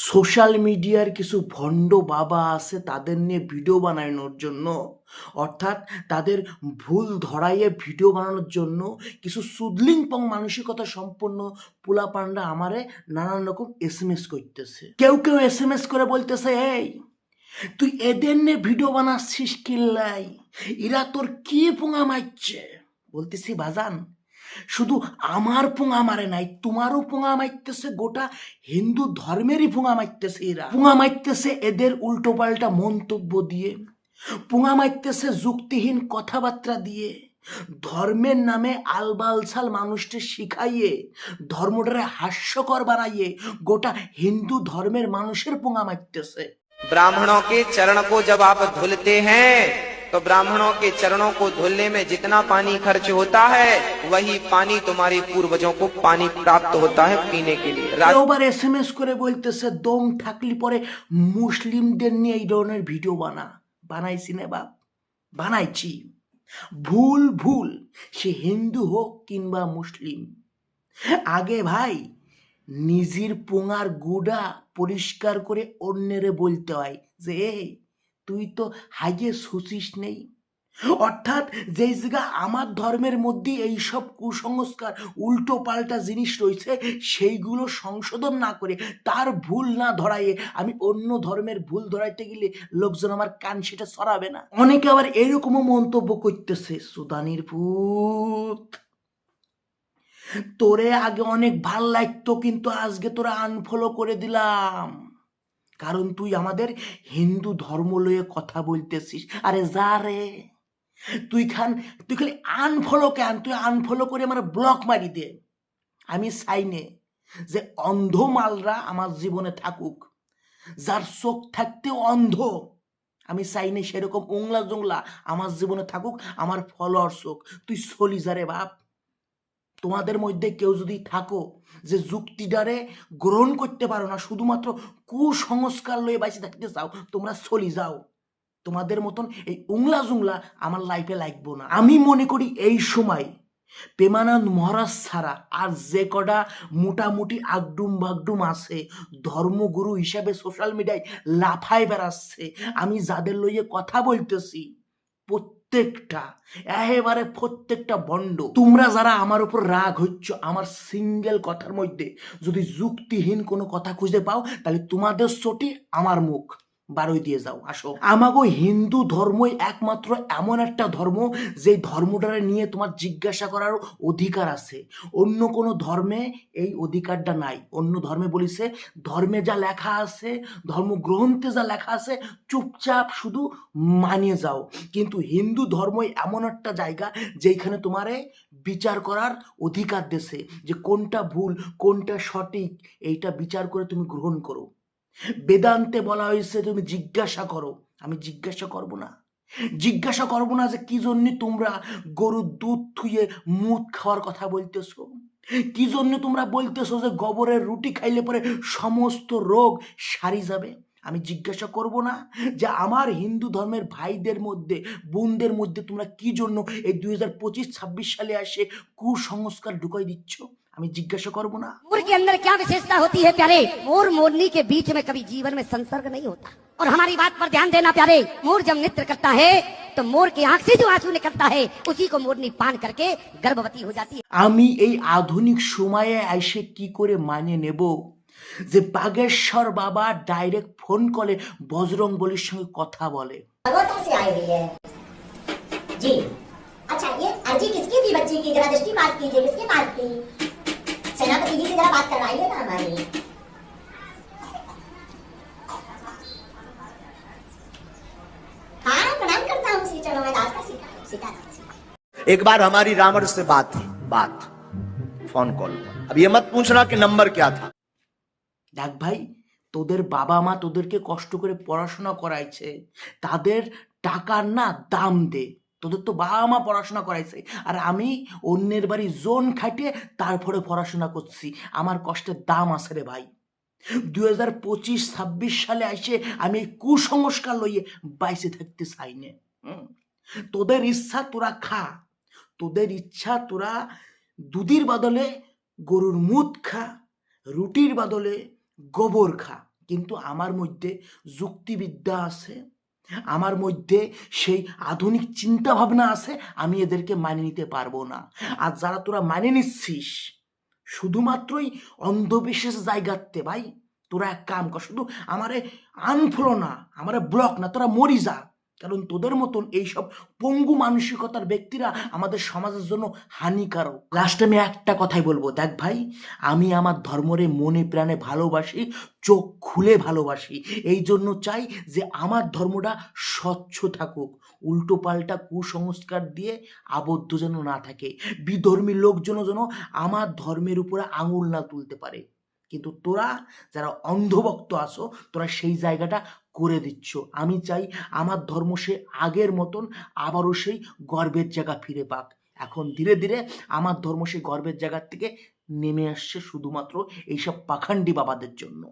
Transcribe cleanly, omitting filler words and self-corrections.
Social মিডিয়ার কিছু ভণ্ড বাবা আছে তাদের নিয়ে ভিডিও বানানোর জন্য, অর্থাৎ তাদের ভুল ধরাইয়ে ভিডিও বানানোর জন্য কিছু সুদলিংপং মানসিকতা সম্পন্ন পোলাপান্ডা আমারে নানান রকম এসএমএস করতেছে। কেউ কেউ এসএমএস করে বলতেছে, এই তুই এদের নিয়ে ভিডিও বানাচ্ছিস কিল্লাই, এরা তোর কি পোঙা মারছে। বলতেছি বাজান, শুধু আমার পোঙা মারে নাই, তোমারও পোঙা মারতেছে, গোটা হিন্দু ধর্মেরই পোঙা মারতেছে। এরা পোঙা মারতেছে এদের উল্টো পাল্টা মন্তব্য দিয়ে, পোঙা মারতেছে যুক্তিহীন কথাবার্তা দিয়ে, ধর্মের নামে আলবালসাল মানুষকে শিখাইয়ে ধর্মটারে হাস্যকর বানাইয়ে গোটা হিন্দু ধর্মের মানুষের পোঙা মারতেছে। ब्राह्मणों के चरण को जब आप धुलते हैं तो ब्राह्मणों के चरणों को धुलने में जितना पानी खर्च होता है वही पानी तुम्हारे पूर्वजों को पानी प्राप्त होता है पीने के लिए। এবার এসএমএস করে বলতেছে, দম থাকলে পরে মুসলিমদের নিয়ে এই ধরনের ভিডিও বানাইছি না বাপ, বানাইছি। ভুল ভুল, সে হিন্দু হোক কিংবা মুসলিম। আগে ভাই নিজের পোঙার গুড়া পরিষ্কার করে অন্যেরে বলতে হয় যে তুই তো হাইয়ে শুচিস নেই। অর্থাৎ যেই জায়গা আমার ধর্মের মধ্যে এইসব কুসংস্কার উল্টো পাল্টা জিনিস রয়েছে সেইগুলো সংশোধন না করে তার ভুল না ধরাইয়ে আমি অন্য ধর্মের ভুল ধরাইতে গেলে লোকজন আমার কান সেটা সরাবে না। অনেকে আবার এরকমও মন্তব্য করতেছে, সুদানির ভূত, তোরে আগে অনেক ভাল লাগতো কিন্তু আজকে তোরা আনফলো করে দিলাম, কারণ তুই আমাদের হিন্দু ধর্ম লয়ে কথা বলতেছিস। আরে যা রে, তুই খালি আনফলো কেন, তুই আনফলো করে আমার ব্লক মারি দে। আমি চাইনে যে অন্ধ মালরা আমার জীবনে থাকুক, যার চোখ থাকতেও অন্ধ আমি চাইনে সেরকম উংলা জুংলা আমার জীবনে থাকুক, আমার ফলোয়ার চোখ। তুই চলি যা রে বাপ। তোমাদের মধ্যে কেউ যদি থাকো যে যুক্তিটারে গ্রহণ করতে পারো না, শুধুমাত্র কুসংস্কার লয়ে বাইসে থাকতে চাও, তোমরা চলি যাও। তোমাদের মতন এই উংলা জুংলা আমার লাইফে লাগবো না। আমি মনে করি এই সময় প্রেমানন্দ মহারাজ ছাড়া আর যে কটা মোটামুটি আগডুম বাগডুম আছে ধর্মগুরু হিসাবে সোশ্যাল মিডিয়ায় লাফায় বেড়াচ্ছে, আমি যাদের লইয়ে কথা বলতেছি প্রত্যেকটা বন্ড। তোমরা যারা আমার উপর রাগ হচ্ছ, আমার সিঙ্গেল কথার মধ্যে যদি যুক্তিহীন কোনো কথা খুঁজে পাও তাহলে তোমাদের চটি আমার মুখ বারোই দিয়ে যাও। আসো, আমাগো হিন্দু ধর্মই একমাত্র এমন একটা ধর্ম যে ধর্মটারে নিয়ে তোমার জিজ্ঞাসা করার অধিকার আছে। অন্য কোনো ধর্মে এই অধিকারটা নাই। অন্য ধর্মে বলিছে ধর্মে যা লেখা আছে, ধর্মগ্রন্থে যা লেখা আছে চুপচাপ শুধু মানিয়ে যাও। কিন্তু হিন্দু ধর্মই এমন একটা জায়গা যেখানে তোমারে বিচার করার অধিকার দেছে, যে কোনটা ভুল কোনটা সঠিক এইটা বিচার করে তুমি গ্রহণ করো। বেদান্তে বলা হয়েছে তুমি জিজ্ঞাসা করো, আমি জিজ্ঞাসা করব না যে কি জন্য তোমরা গরুর দুধ থুয়ে মুদ খাওয়ার কথা বলতেছো, কি জন্য তোমরা বলতেছো যে গোবরের রুটি খাইলে পরে সমস্ত রোগ সারি যাবে। আমি জিজ্ঞাসা করব না যে আমার হিন্দু ধর্মের ভাইদের মধ্যে বোনদের মধ্যে তোমরা কি জন্য এই 2025-26 সালে আসে কুসংস্কার ঢুকাই দিচ্ছ। আমি জিজ্ঞাসা করব না। मोर के अंदर क्या विशेषता होती है प्यारे? मोर मोरनी के बीच में कभी जीवन में संसर्ग नहीं होता। और हमारी बात पर ध्यान देना प्यारे, मोर जब नृत्य करता है तो मोर की आंख से जो आंसू निकलता है उसी को मोरनी पान करके गर्भवती हो जाती है। আমি এই আধুনিক সময়ে আইসে কি করে মানে নেব যে বাগেশ্বর বাবা ডাইরেক্ট ফোন কলে বজরং বলির সঙ্গে কথা বলে। भगवता से आई हुई है जी। अच्छा, ये अर्जी किसकी थी बच्ची की? जरा दृष्टि बात कीजिए, किसके पास थी? सेनापति जी से जरा बात करवाइए ना हमारी। हाँ, प्रणाम करता हूँ श्री चरणों में, दास का सीताराम। एक बार हमारी रावण से बात थी, फोन कॉल पर। अब ये मत पूछना कि नंबर क्या था। দেখ ভাই, তোদের বাবা মা তোদেরকে কষ্ট করে পড়াশোনা করাইছে, তাদের টাকার না দাম দে। তোদের তো বাবা মা পড়াশোনা করাইছে, আর আমি অন্যের বাড়ি জোন খাটিয়ে তারপরে পড়াশোনা করছি। আমার কষ্টের দাম আছে রে ভাই। 2025-26 সালে এসে আমি এই কুসংস্কার লইয়ে বাইসে থাকতে চাই না। তোদের ইচ্ছা তোরা খা, তোদের ইচ্ছা তোরা দুধের বদলে গরুর মুদ খা, রুটির বদলে গোবর খা, কিন্তু আমার মধ্যে যুক্তিবিদ্যা আছে, আমার মধ্যে সেই আধুনিক চিন্তা ভাবনা আছে, আমি এদেরকে মানিয়ে নিতে পারবো না। আর যারা তোরা মানে নিচ্ছিস শুধুমাত্রই অন্ধবিশ্বাস জায়গাতে, ভাই তোরা এক কাম কর, শুধু আমারে আনফলো না, আমারে ব্লক না, তোরা মরি যা। কারণ তোদের মতন এইসব পঙ্গু মানসিকতার ব্যক্তিরা আমাদের সমাজের জন্য হানিকারক। লাস্টে আমি একটা কথাই বলবো, দেখ ভাই, আমি আমার ধর্মরে মনে প্রাণে ভালোবাসি, চোখ খুলে ভালোবাসি। এই জন্য চাই যে আমার ধর্মটা স্বচ্ছ থাকুক, উল্টো পাল্টা কুসংস্কার দিয়ে আবদ্ধ যেন না থাকে, বিধর্মী লোকজন যেন আমার ধর্মের উপরে আঙুল না তুলতে পারে। কিন্তু তোরা যারা অন্ধভক্ত আছো, তোরা সেই জায়গাটা করে দিচ্ছ। আমি চাই আমার ধর্ম সে আগের মতন আবারও সেই গর্বের জায়গা ফিরে পাক। এখন ধীরে ধীরে আমার ধর্ম সেই গর্বের জায়গার থেকে নেমে আসছে শুধুমাত্র এইসব পাখান্ডি বাবাদের জন্য।